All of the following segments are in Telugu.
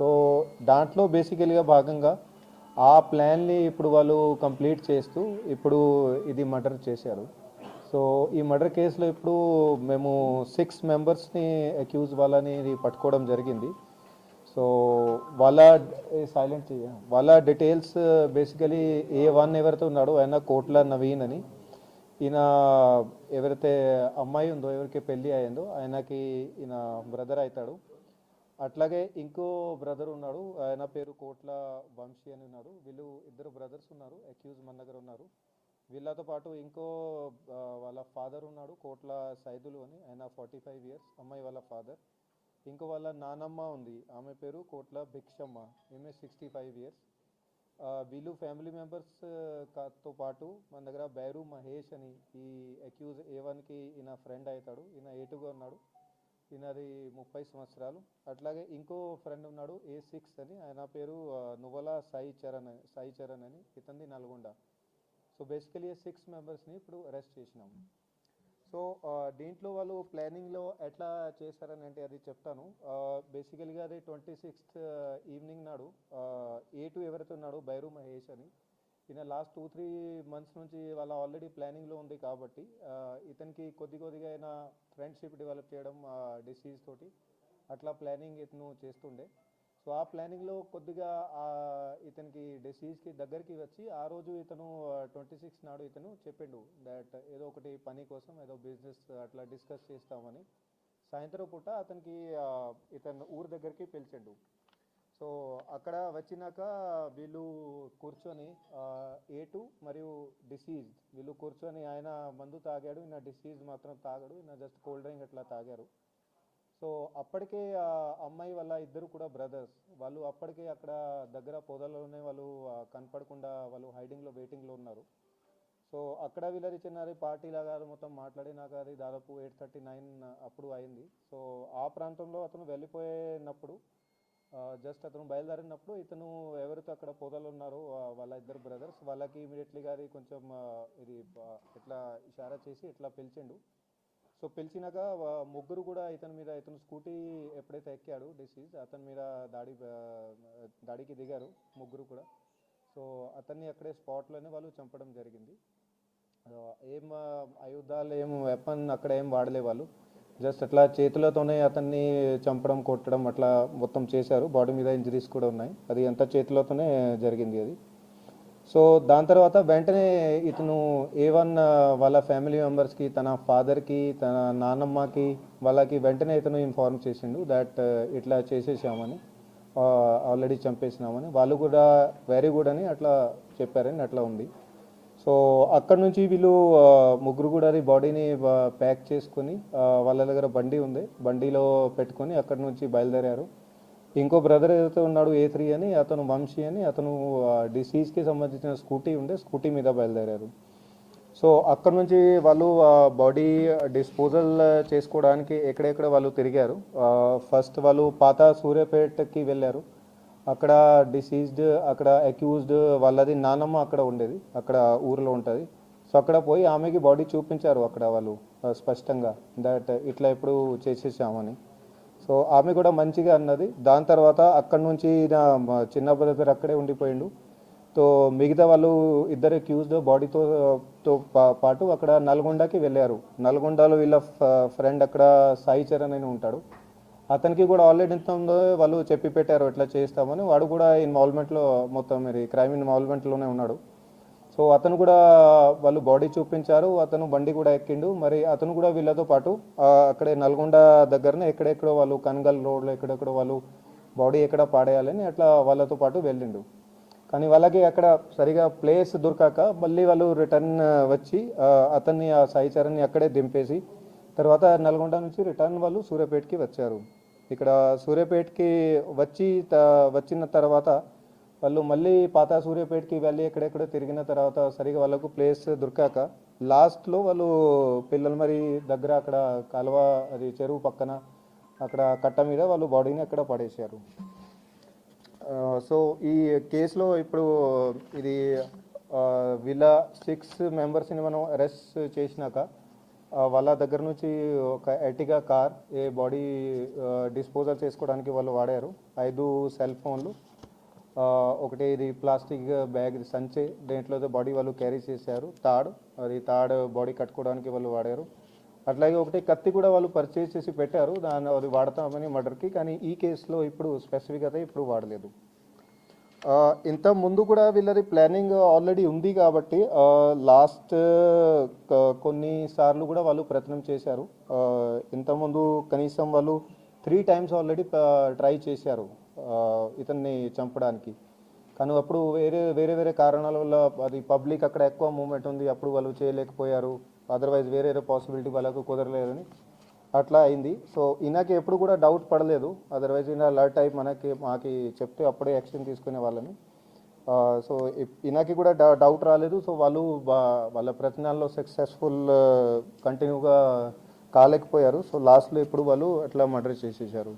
సో దాంట్లో బేసికల్గా భాగంగా ఆ ప్లాన్ని ఇప్పుడు వాళ్ళు కంప్లీట్ చేస్తూ ఇప్పుడు ఇది మర్డర్ చేశారు. సో ఈ మర్డర్ కేసులో ఇప్పుడు మేము 6 మెంబర్స్ని అక్యూజ్ వాళ్ళని పట్టుకోవడం జరిగింది. సో వాళ్ళ సైలెంట్ వాళ్ళ డీటెయిల్స్ బేసికలీ A1 ఎవరైతే ఉన్నాడో ఆయన కోట్ల నవీన్ అని, ఈయన ఎవరైతే అమ్మాయి ఉందో ఎవరికి పెళ్ళి అయిందో ఆయనకి ఈయన బ్రదర్ అవుతాడు. అట్లాగే ఇంకో బ్రదర్ ఉన్నాడు, ఆయన పేరు కోట్ల వంశీ అని ఉన్నాడు. వీళ్ళు ఇద్దరు బ్రదర్స్ ఉన్నారు, అక్యూజ్ మన దగ్గర ఉన్నారు. వీళ్ళతో పాటు ఇంకో వాళ్ళ ఫాదర్ ఉన్నాడు, కోట్ల సైదులు అని, ఆయన 45 ఇయర్స్, అమ్మాయి వాళ్ళ ఫాదర్. ఇంకో వాళ్ళ నానమ్మ ఉంది, ఆమె పేరు కోట్ల భిక్షమ్మ, ఈమె 65 ఇయర్స్. వీళ్ళు ఫ్యామిలీ మెంబర్స్ తో పాటు మన దగ్గర బైరు మహేష్ అని ఈ అక్యూజ్ A1కి ఈయన ఫ్రెండ్ అవుతాడు, ఈయన A2గా ఉన్నాడు, ఈయనది 30 సంవత్సరాలు. అట్లాగే ఇంకో ఫ్రెండ్ ఉన్నాడు A6 అని, ఆయన పేరు నువ్వల సాయి చరణ్ అని, ఇతంది నల్గొండ. సో బేసికలీ 6 మెంబర్స్ని ఇప్పుడు అరెస్ట్ చేసినాము. సో దీంట్లో వాళ్ళు ప్లానింగ్లో ఎట్లా చేశారని అంటే అది చెప్తాను. బేసికల్గా అది 26th ఈవినింగ్ నాడు A2 ఎవరైతే ఉన్నాడో బైరు మహేష్ అని, ఈయన లాస్ట్ 2-3 మంత్స్ నుంచి వాళ్ళ ఆల్రెడీ ప్లానింగ్లో ఉంది కాబట్టి ఇతనికి కొద్దిగా అయినా ఫ్రెండ్షిప్ డెవలప్ చేయడం డిసీజ్ తోటి, అట్లా ప్లానింగ్ ఇతను చేస్తుండే. సో ఆ ప్లానింగ్లో కొద్దిగా ఇతనికి డిసీజ్కి దగ్గరికి వచ్చి ఆ రోజు ఇతను 26 నాడు ఇతను చెప్పిండు దట్ ఏదో ఒకటి పని కోసం ఏదో బిజినెస్ అట్లా డిస్కస్ చేస్తామని. సాయంత్రం పూట అతనికి ఇతను ఊరు దగ్గరికి పిలిచిండు. సో అక్కడ వచ్చినాక వీళ్ళు కూర్చొని A2 మరియు డిసీజ్ వీళ్ళు కూర్చొని, ఆయన మందు తాగాడు, ఈయన డిసీజ్ మాత్రం తాగాడు, ఈయన జస్ట్ కోల్డ్ డ్రింక్ అట్లా తాగారు. సో అప్పటికే అమ్మాయి వాళ్ళ ఇద్దరు కూడా బ్రదర్స్, వాళ్ళు అప్పటికే అక్కడ దగ్గర పొదల్లోనే వాళ్ళు కనపడకుండా వాళ్ళు హైడింగ్లో వెయిటింగ్లో ఉన్నారు. సో అక్కడ వీళ్ళది చిన్న పార్టీ లాగా మొత్తం మాట్లాడినాక అది దాదాపు 8:39 అప్పుడు అయింది. సో ఆ ప్రాంతంలో అతను వెళ్ళిపోయినప్పుడు జస్ట్ అతను బయలుదేరినప్పుడు ఇతను ఎవరితో అక్కడ పొదలు ఉన్నారో వాళ్ళ ఇద్దరు బ్రదర్స్ వాళ్ళకి ఇమీడియట్లీగా అది కొంచెం ఇది ఇట్లా ఇషారా చేసి ఇట్లా పిలిచిండు. సో పిలిచినాక ముగ్గురు కూడా ఇతను స్కూటీ ఎప్పుడైతే ఎక్కాడు డిసీజ్, అతని మీద దాడికి దిగారు ముగ్గురు కూడా. సో అతన్ని అక్కడే స్పాట్లోనే వాళ్ళు చంపడం జరిగింది. ఏం ఆయుధాలు ఏం వెపన్ అక్కడ ఏం వాడలే వాళ్ళు, జస్ట్ అట్లా చేతులతోనే అతన్ని చంపడం కొట్టడం అట్లా మొత్తం చేశారు. బాడీ మీద ఇంజరీస్ కూడా ఉన్నాయి, అది అంతా చేతులతోనే జరిగింది అది. సో దాని తర్వాత వెంటనే ఇతను A1 వాళ్ళ ఫ్యామిలీ మెంబర్స్కి, తన ఫాదర్కి, తన నాన్నమ్మకి వాళ్ళకి వెంటనే ఇతను ఇన్ఫార్మ్ చేసిండు దట్ ఇట్లా చేసేసామని, ఆల్రెడీ చంపేసినామని. వాళ్ళు కూడా వెరీ గుడ్ అని అట్లా చెప్పారని అట్లా ఉంది. సో అక్కడ నుంచి వీళ్ళు ముగ్గురు కూడా అది బాడీని ప్యాక్ చేసుకొని వాళ్ళ దగ్గర బండి ఉంది, బండిలో పెట్టుకొని అక్కడి నుంచి బయలుదేరారు. ఇంకో బ్రదర్ ఏదైతే ఉన్నాడు A3 అని, అతను వంశీ అని, అతను డిసీజ్కి సంబంధించిన స్కూటీ ఉండే, స్కూటీ మీద బయలుదేరారు. సో అక్కడ నుంచి వాళ్ళు బాడీ డిస్పోజల్ చేసుకోవడానికి ఎక్కడెక్కడ వాళ్ళు తిరిగారు. ఫస్ట్ వాళ్ళు పాత సూర్యాపేటకి వెళ్ళారు. అక్కడ డిసీజ్డ్, అక్కడ అక్యూజ్డ్ వాళ్ళది నానమ్మ అక్కడ ఉండేది, అక్కడ ఊరిలో ఉంటుంది. సో అక్కడ పోయి ఆమెకి బాడీ చూపించారు అక్కడ వాళ్ళు స్పష్టంగా దట్ ఇట్లా ఎప్పుడు చేసేసామని. సో ఆమె కూడా మంచిగా అన్నది. దాని తర్వాత అక్కడ నుంచి చిన్న బ్రదర్ అక్కడే ఉండిపోయిండు. సో మిగతా వాళ్ళు ఇద్దరు అక్యూజ్డ్ బాడీతో పాటు అక్కడ నల్గొండకి వెళ్ళారు. నల్గొండలో వీళ్ళ ఫ్రెండ్ అక్కడ సాయి చరణ్ అని ఉంటాడు, అతనికి కూడా ఆల్రెడీ ఎంత ఉందో వాళ్ళు చెప్పి పెట్టారు ఎట్లా చేస్తామని. వాడు కూడా ఇన్వాల్వ్మెంట్లో మొత్తం మరి క్రైమ్ ఇన్వాల్వ్మెంట్లోనే ఉన్నాడు. సో అతను కూడా వాళ్ళు బాడీ చూపించారు, అతను బండి కూడా ఎక్కిండు. మరి అతను కూడా వీళ్ళతో పాటు అక్కడే నల్గొండ దగ్గరనే ఎక్కడెక్కడో వాళ్ళు కన్గల్ రోడ్లో ఎక్కడెక్కడో వాళ్ళు బాడీ ఎక్కడ పాడేయాలని అట్లా వాళ్ళతో పాటు వెళ్ళిండు. కానీ వాళ్ళకి అక్కడ సరిగా ప్లేస్ దొరకాక మళ్ళీ వాళ్ళు రిటర్న్ వచ్చి అతన్ని ఆ సాయి చరణ్ని అక్కడే దింపేసి తర్వాత నల్గొండ నుంచి రిటర్న్ వాళ్ళు సూర్యాపేటకి వచ్చారు. ఇక్కడ సూర్యాపేటకి వచ్చిన తర్వాత వాళ్ళు మళ్ళీ పాత సూర్యాపేటకి వెళ్ళి ఎక్కడెక్కడో తిరిగిన తర్వాత సరిగా వాళ్ళకు ప్లేస్ దొరకాక లాస్ట్లో వాళ్ళు పిల్లలు మరి దగ్గర అక్కడ కాలువ, అది చెరువు పక్కన అక్కడ కట్ట మీద వాళ్ళు బాడీని అక్కడ పడేశారు. సో ఈ కేసులో ఇప్పుడు ఇది వీళ్ళ 6 మెంబర్స్ని మనం అరెస్ట్ చేసినాక వాళ్ళ దగ్గర నుంచి ఒక ఎర్టిగా కార్ ఏ బాడీ డిస్పోజల్ చేసుకోవడానికి వాళ్ళు వాడారు. 5 సెల్ ఫోన్లు, ఒకటి ఇది ప్లాస్టిక్ బ్యాగ్ సంచి, దేంట్లో బాడీ వాళ్ళు క్యారీ చేశారు. తాడు బాడీ కట్టుకోవడానికి వాళ్ళు వాడారు. అట్లాగే ఒకటి కత్తి కూడా వాళ్ళు పర్చేస్ చేసి పెట్టారు, అది వాడతామని మర్డర్కి. కానీ ఈ కేసులో ఇప్పుడు స్పెసిఫిక్గా ఇప్పుడు వాడలేదు. ఇంత ముందు కూడా వీళ్ళది ప్లానింగ్ ఆల్రెడీ ఉంది కాబట్టి లాస్ట్ కొన్నిసార్లు కూడా వాళ్ళు ప్రయత్నం చేశారు. ఇంతకుముందు కనీసం వాళ్ళు 3 times ఆల్రెడీ ట్రై చేశారు ఇతన్ని చంపడానికి. కానీ అప్పుడు వేరే కారణాల వల్ల అది పబ్లిక్ అక్కడ ఎక్కువ మూమెంట్ ఉంది, అప్పుడు వాళ్ళు చేయలేకపోయారు. అదర్వైజ్ వేరే పాసిబిలిటీ వాళ్ళకు కుదరలేదని అట్లా అయింది. సో ఈయనకి ఎప్పుడు కూడా డౌట్ పడలేదు. అదర్వైజ్ ఈయన అలర్ట్ అయి మాకి చెప్తే అప్పుడే యాక్షన్ తీసుకునే వాళ్ళని. సో ఈయనకి కూడా డౌట్ రాలేదు. సో వాళ్ళు వాళ్ళ ప్రయత్నాల్లో సక్సెస్ఫుల్ కంటిన్యూగా కాలేకపోయారు. సో లాస్ట్లో ఇప్పుడు వాళ్ళు అట్లా మర్డర్ చేసేసారు.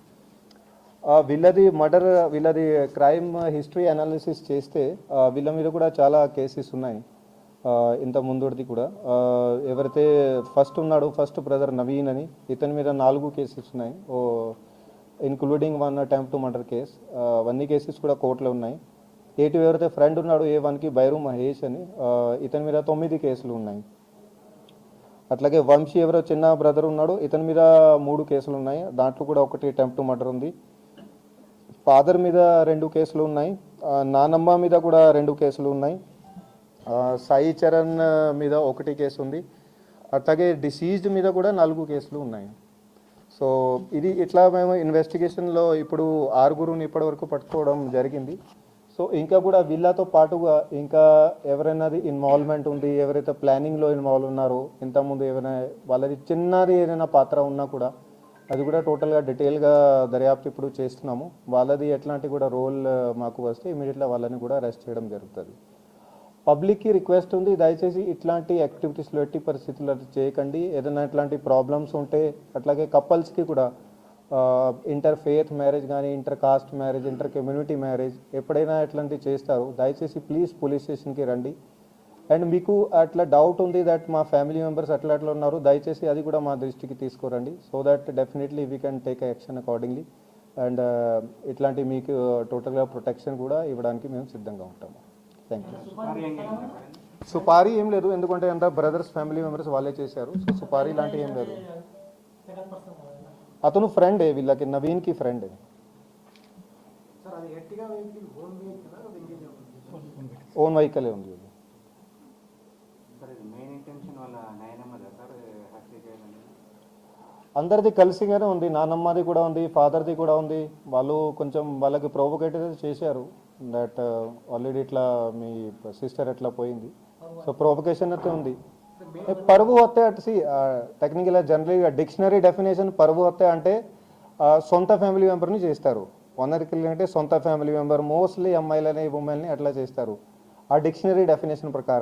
వీళ్ళది క్రైమ్ హిస్టరీ అనాలిసిస్ చేస్తే వీళ్ళ మీద కూడా చాలా కేసెస్ ఉన్నాయి. ఇంత ముందుది కూడా ఎవరైతే ఫస్ట్ ఉన్నాడో, ఫస్ట్ బ్రదర్ నవీన్ అని, ఇతని మీద 4 కేసెస్ ఉన్నాయి, including 1 attempt to murder case. అవన్నీ కేసెస్ కూడా కోర్టులో ఉన్నాయి. ఎవరైతే ఫ్రెండ్ ఉన్నాడో A1కి బైరు మహేష్ అని, ఇతని మీద 9 కేసులు ఉన్నాయి. అట్లాగే వంశీ ఎవరో చిన్న బ్రదర్ ఉన్నాడు, ఇతని మీద 3 కేసులు ఉన్నాయి. దాంట్లో కూడా ఒకటి అటెంప్ట్ టు మర్డర్ ఉంది. ఫాదర్ మీద 2 కేసులు ఉన్నాయి. నానమ్మ మీద కూడా 2 కేసులు ఉన్నాయి. సాయి చరణ్ మీద 1 కేసు ఉంది. అట్లాగే డిసీజ్డ్ మీద కూడా 4 కేసులు ఉన్నాయి. సో ఇది ఇట్లా మేము ఇన్వెస్టిగేషన్లో ఇప్పుడు 6గురుని ఇప్పటివరకు పట్టుకోవడం జరిగింది. సో ఇంకా కూడా వీళ్ళతో పాటుగా ఇంకా ఎవరైనాది ఇన్వాల్వ్మెంట్ ఉంది, ఎవరైతే ప్లానింగ్లో ఇన్వాల్వ్ ఉన్నారో, ఇంతకుముందు ఏమైనా వాళ్ళది చిన్నది ఏదైనా పాత్ర ఉన్నా కూడా అది కూడా టోటల్గా డీటెయిల్గా దర్యాప్తు ఇప్పుడు చేస్తున్నాము. వాళ్ళది ఎట్లాంటి కూడా రోల్ మాకు వస్తే ఇమీడియట్గా వాళ్ళని కూడా అరెస్ట్ చేయడం జరుగుతుంది. పబ్లిక్కి రిక్వెస్ట్ ఉంది, దయచేసి ఇట్లాంటి యాక్టివిటీస్లో ఎట్టి పరిస్థితుల్లో చేయకండి. ఏదైనా ఇట్లాంటి ప్రాబ్లమ్స్ ఉంటే, అట్లాగే కపుల్స్కి కూడా ఇంటర్ ఫెయిత్ మ్యారేజ్ కానీ, inter caste marriage, inter community marriage ఎప్పుడైనా ఇట్లాంటివి చేస్తారు, దయచేసి ప్లీజ్ పోలీస్ స్టేషన్కి రండి. అండ్ మీకు అట్లా డౌట్ ఉంది దట్ మా ఫ్యామిలీ మెంబర్స్ అట్లా ఉన్నారు, దయచేసి అది కూడా మా దృష్టికి తీసుకురండి. So that definitely we can take action accordingly. And ఇట్లాంటి మీకు టోటల్గా ప్రొటెక్షన్ కూడా ఇవ్వడానికి మేము సిద్ధంగా ఉంటాము. Thank you. సుపారీ ఏం లేదు, ఎందుకంటే అంతా బ్రదర్స్ ఫ్యామిలీ మెంబర్స్ వాళ్ళే చేశారు. సో సుపారీ లాంటివి ఏం లేదు. అతను ఫ్రెండే, వీళ్ళకి నవీన్కి ఫ్రెండే. ఓన్ వెహికలే ఉంది. అందరిది కలిసిగానే ఉంది, నానమ్మది కూడా ఉంది, ఫాదర్ది కూడా ఉంది. వాళ్ళు కొంచెం వాళ్ళకి ప్రొవోకేటివ్ చేశారు దట్ ఆల్రెడీ ఇట్లా మీ సిస్టర్ ఎట్లా పోయింది. సో ప్రొవొకేషన్ అయితే ఉంది. పరువు హత్య అంటే టెక్నికల్ జనరల్గా డిక్షనరీ డెఫినేషన్ పరువు హత్య అంటే సొంత ఫ్యామిలీ మెంబర్ని చేస్తారు. వనరికల్ అంటే సొంత ఫ్యామిలీ మెంబర్, మోస్ట్లీ అమ్మాయిలని ఉమెన్ని అట్లా చేస్తారు. ఆ డిక్షనరీ డెఫినేషన్ ప్రకారం